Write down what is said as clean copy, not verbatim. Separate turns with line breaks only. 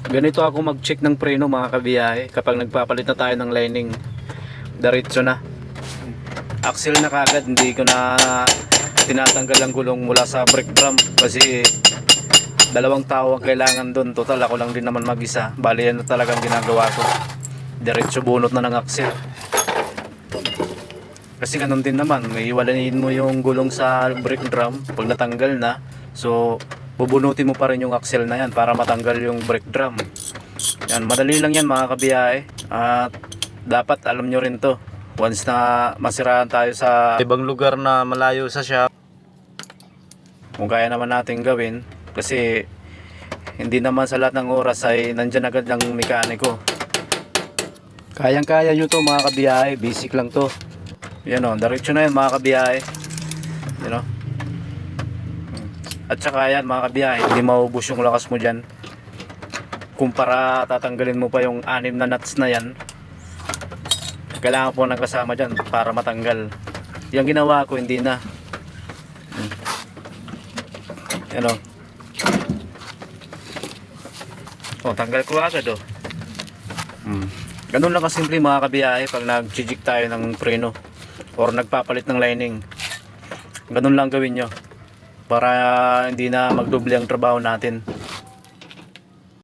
Ganito ako mag-check ng preno mga kabiyahe kapag nagpapalit na tayo ng lining. Diretso na. Axle na kagad, hindi ko na tinatanggal ang gulong mula sa brake drum kasi dalawang tao ang kailangan doon. Total ako lang din naman mag-isa. Bali yan na talagang ginagawa ko. Diretso bunot na ng axle. Kasi ganun din naman, iwalayin mo yung gulong sa brake drum pag natanggal na. So bubunutin mo pa rin yung axle na yan para matanggal yung brake drum. Yan, madali lang yan mga kabiyahe. At dapat alam nyo rin to. Once na masiraan tayo sa ibang lugar na malayo sa shop, kung kaya naman natin gawin, kasi hindi naman sa lahat ng oras ay nandyan agad ang mekaniko. Kayang kaya nyo to mga kabiyahe, basic lang to. Yan o, diretso na yan mga kabiyahe. Yan o. At saka yan mga kabiyahe, hindi maubos yung lakas mo dyan. Kumpara tatanggalin mo pa yung 6 na nuts na yan, kailangan po nagkasama dyan para matanggal. Yung ginawa ko hindi na. Yan o. O, tanggal ko agad o. Ganun lang kasimple mga kabiyahe pag nag-jig tayo ng preno or nagpapalit ng lining. Ganun lang gawin nyo para hindi na magdoble ang trabaho natin.